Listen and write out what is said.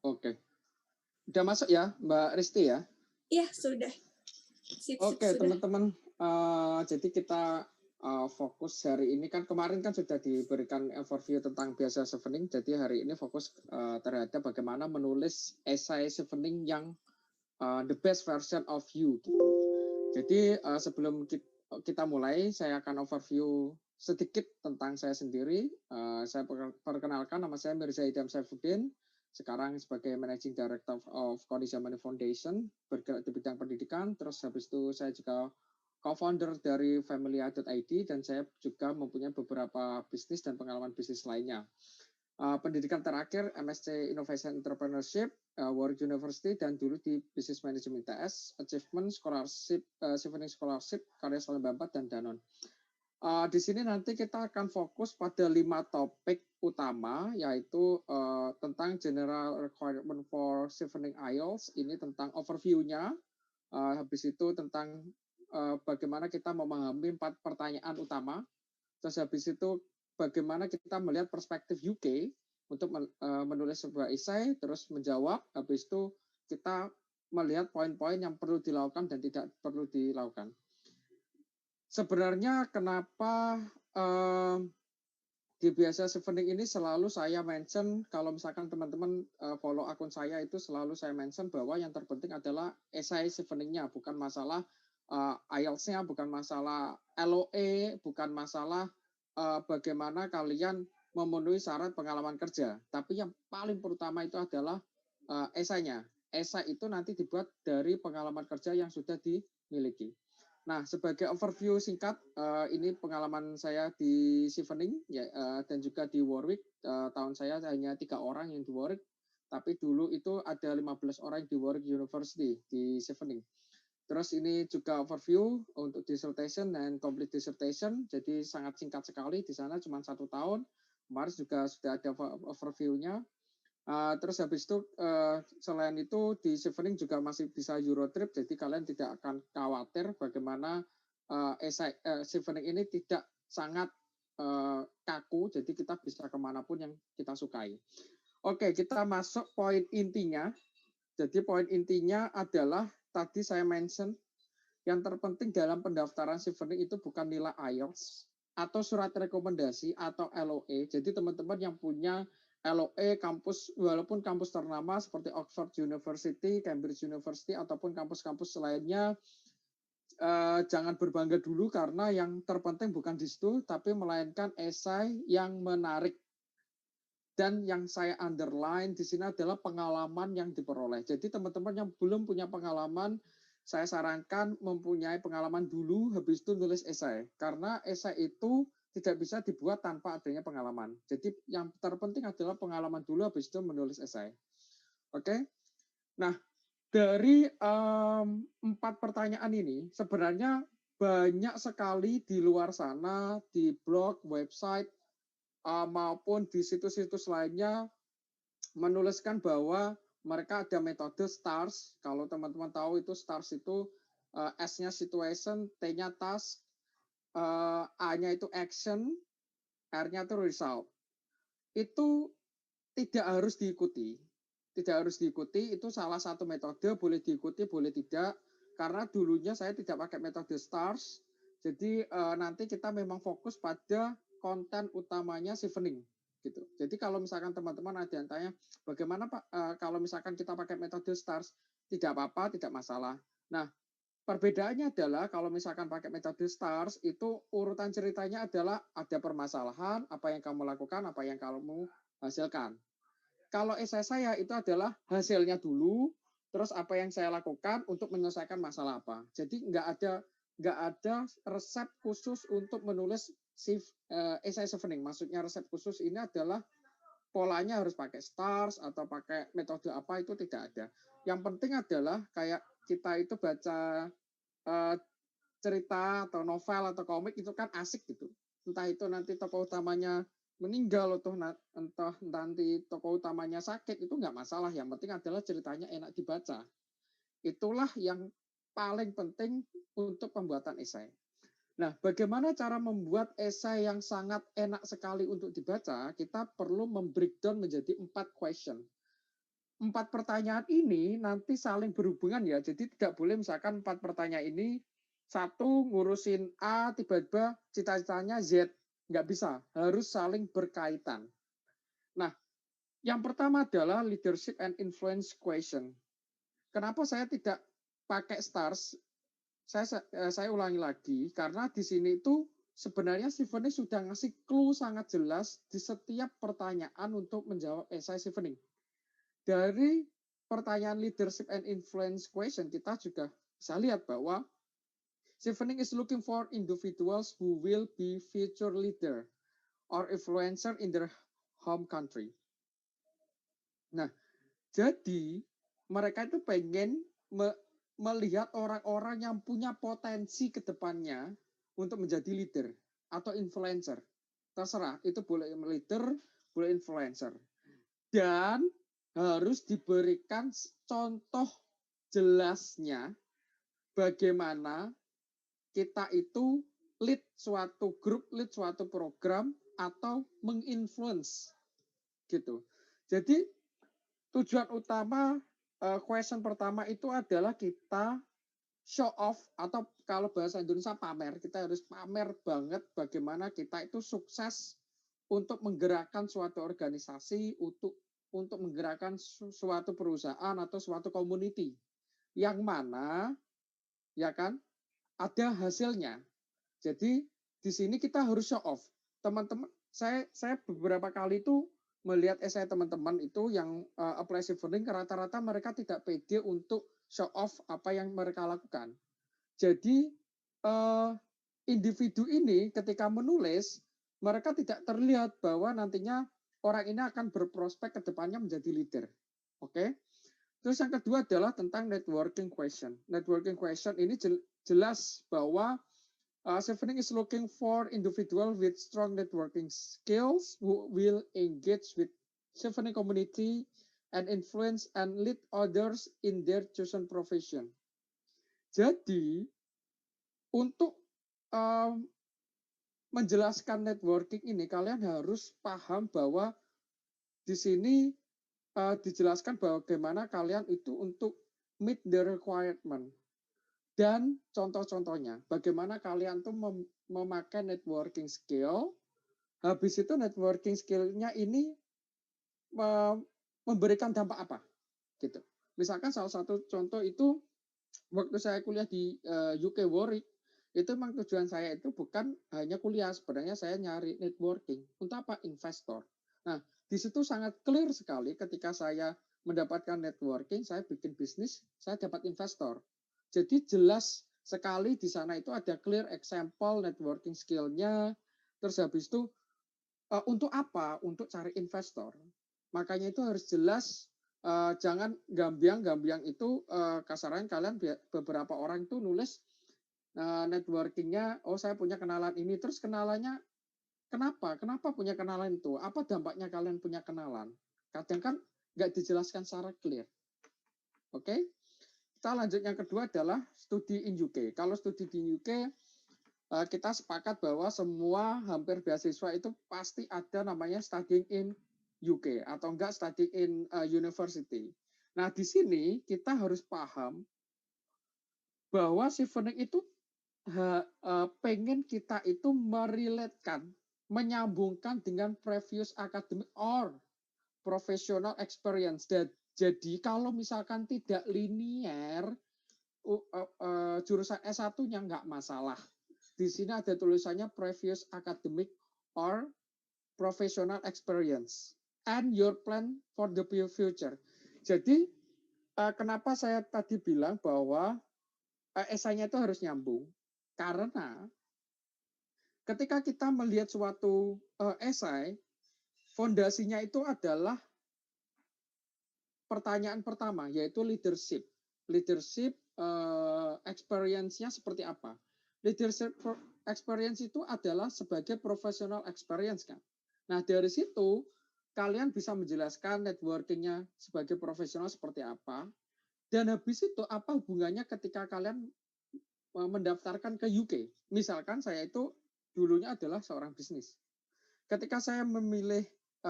Oke. Udah masuk ya, Mbak Risti ya? Iya, sudah. Oke, teman-teman. Jadi kita fokus hari ini kan kemarin kan sudah diberikan overview tentang beasiswa chevening. Jadi hari ini fokus terhadap bagaimana menulis essay chevening yang the best version of you gitu. Jadi sebelum kita mulai, saya akan overview sedikit tentang saya sendiri. Saya perkenalkan, nama saya Mirza Idham Saifuddin. Sekarang sebagai Managing Director of Khadijah Money Foundation, bergerak di bidang pendidikan. Terus habis itu saya juga co-founder dari Familia.id dan saya juga mempunyai beberapa bisnis dan pengalaman bisnis lainnya. Pendidikan terakhir MSc Innovation Entrepreneurship, Warwick University, dan dulu di Business Management ITS, Achievement Scholarship, Chevening Scholarship, karya Salemba 4 dan Danone. Di sini nanti kita akan fokus pada 5 topik utama, yaitu tentang General Requirement for Chevening IELTS, ini tentang overview-nya, habis itu tentang bagaimana kita memahami 4 pertanyaan utama, terus habis itu bagaimana kita melihat perspektif UK untuk menulis sebuah esai, terus menjawab, habis itu kita melihat poin-poin yang perlu dilakukan dan tidak perlu dilakukan. Sebenarnya kenapa di beasiswa chevening ini selalu saya mention, kalau misalkan teman-teman follow akun saya itu selalu saya mention bahwa yang terpenting adalah essay chevening-nya, bukan masalah IELTS-nya, bukan masalah LOE, bukan masalah bagaimana kalian memenuhi syarat pengalaman kerja. Tapi yang paling pertama itu adalah essay-nya. Essay itu nanti dibuat dari pengalaman kerja yang sudah dimiliki. Nah, sebagai overview singkat, ini pengalaman saya di chevening ya, dan juga di Warwick. Tahun saya hanya 3 orang yang di Warwick, tapi dulu itu ada 15 orang di Warwick University di chevening. Terus ini juga overview untuk dissertation dan complete dissertation, jadi sangat singkat sekali, di sana cuma 1 tahun. Kemarin juga sudah ada overview-nya. Terus habis itu selain itu di chevening juga masih bisa Eurotrip, jadi kalian tidak akan khawatir bagaimana chevening ini tidak sangat kaku, jadi kita bisa kemanapun yang kita sukai. Oke, kita masuk poin intinya. Jadi poin intinya adalah tadi saya mention yang terpenting dalam pendaftaran chevening itu bukan nilai IELTS atau surat rekomendasi atau LOE. Jadi teman-teman yang punya LOE kampus, walaupun kampus ternama seperti Oxford University, Cambridge University, ataupun kampus-kampus lainnya, jangan berbangga dulu karena yang terpenting bukan di situ, tapi melainkan esai yang menarik. Dan yang saya underline di sini adalah pengalaman yang diperoleh. Jadi teman-teman yang belum punya pengalaman, saya sarankan mempunyai pengalaman dulu, habis itu nulis esai. Karena esai itu tidak bisa dibuat tanpa adanya pengalaman. Jadi yang terpenting adalah pengalaman dulu, habis itu menulis esai. Oke? Nah, dari 4 pertanyaan ini, sebenarnya banyak sekali di luar sana, di blog, website, maupun di situs-situs lainnya, menuliskan bahwa mereka ada metode STARS. Kalau teman-teman tahu itu STARS itu S-nya situation, T-nya task, A-nya itu action, R-nya itu result. Itu tidak harus diikuti. Tidak harus diikuti, itu salah satu metode, boleh diikuti, boleh tidak. Karena dulunya saya tidak pakai metode STARS, jadi nanti kita memang fokus pada konten utamanya chevening. Gitu. Jadi kalau misalkan teman-teman ada yang tanya, bagaimana Pak kalau misalkan kita pakai metode STARS, tidak apa-apa, tidak masalah. Nah, perbedaannya adalah kalau misalkan pakai metode STARS, itu urutan ceritanya adalah ada permasalahan, apa yang kamu lakukan, apa yang kamu hasilkan. Kalau esai saya itu adalah hasilnya dulu, terus apa yang saya lakukan untuk menyelesaikan masalah apa. Jadi nggak ada resep khusus untuk menulis esai chevening. Maksudnya resep khusus ini adalah polanya harus pakai STARS atau pakai metode apa, itu tidak ada. Yang penting adalah kayak kita itu baca cerita atau novel atau komik itu kan asik gitu. Entah itu nanti tokoh utamanya meninggal atau entah nanti tokoh utamanya sakit, itu nggak masalah. Yang penting adalah ceritanya enak dibaca. Itulah yang paling penting untuk pembuatan esai. Nah, bagaimana cara membuat esai yang sangat enak sekali untuk dibaca? Kita perlu membreakdown menjadi 4 question. 4 pertanyaan ini nanti saling berhubungan ya. Jadi tidak boleh misalkan 4 pertanyaan ini satu ngurusin A, tiba-tiba cita-citanya Z. Nggak bisa, harus saling berkaitan. Nah, yang pertama adalah leadership and influence question. Kenapa saya tidak pakai stars? Saya ulangi lagi, karena di sini itu sebenarnya Stephanie sudah ngasih clue sangat jelas di setiap pertanyaan untuk menjawab esai Stephanie. Dari pertanyaan leadership and influence question, kita juga bisa lihat bahwa Stephanie is looking for individuals who will be future leader or influencer in their home country. Nah, jadi mereka itu pengen melihat orang-orang yang punya potensi ke depannya untuk menjadi leader atau influencer. Terserah, itu boleh leader, boleh influencer. Dan harus diberikan contoh jelasnya bagaimana kita itu lead suatu grup, lead suatu program, atau menginfluence gitu. Jadi tujuan utama question pertama itu adalah kita show off, atau kalau bahasa Indonesia pamer. Kita harus pamer banget bagaimana kita itu sukses untuk menggerakkan suatu organisasi, untuk menggerakkan suatu perusahaan atau suatu community yang mana ya kan ada hasilnya. Jadi di sini kita harus show off. Teman-teman, saya beberapa kali itu melihat esai teman-teman itu yang apply Stephanie, rata-rata mereka tidak pede untuk show off apa yang mereka lakukan. Jadi individu ini ketika menulis, mereka tidak terlihat bahwa nantinya orang ini akan berprospek ke depannya menjadi leader. Oke. Terus yang kedua adalah tentang networking question. Networking question ini jelas bahwa Stephanie is looking for individual with strong networking skills who will engage with Stephanie community and influence and lead others in their chosen profession. Jadi untuk menjelaskan networking ini, kalian harus paham bahwa di sini dijelaskan bagaimana kalian itu untuk meet the requirement. Dan contoh-contohnya, bagaimana kalian tuh memakai networking skill, habis itu networking skill-nya ini memberikan dampak apa, gitu. Misalkan salah satu contoh itu, waktu saya kuliah di UK Warwick, itu memang tujuan saya itu bukan hanya kuliah, sebenarnya saya nyari networking. Untuk apa? Investor. Nah, di situ sangat clear sekali ketika saya mendapatkan networking, saya bikin bisnis, saya dapat investor. Jadi jelas sekali di sana itu ada clear example networking skill-nya. Terus habis itu untuk apa? Untuk cari investor. Makanya itu harus jelas, jangan gambiang itu kasarannya kalian beberapa orang itu nulis networking-nya, oh saya punya kenalan ini, terus kenalannya kenapa punya kenalan itu, apa dampaknya kalian punya kenalan, kadang kan nggak dijelaskan secara clear. Oke. Kita lanjut, yang kedua adalah studi in UK. Kalau studi di UK, kita sepakat bahwa semua hampir beasiswa itu pasti ada namanya studying in UK atau enggak studying in university. Nah, di sini kita harus paham bahwa Stephanie itu pengen kita itu merelatekan, menyambungkan dengan previous academic or professional experience. Jadi kalau misalkan tidak linear, jurusan S1-nya nggak masalah. Di sini ada tulisannya previous academic or professional experience and your plan for the future. Jadi kenapa saya tadi bilang bahwa esainya itu harus nyambung? Karena ketika kita melihat suatu esai, fondasinya itu adalah pertanyaan pertama, yaitu leadership. Leadership experience-nya seperti apa? Leadership experience itu adalah sebagai professional experience kan. Nah, dari situ kalian bisa menjelaskan networking-nya sebagai profesional seperti apa. Dan habis itu apa hubungannya ketika kalian mendaftarkan ke UK. Misalkan saya itu dulunya adalah seorang bisnis. Ketika saya memilih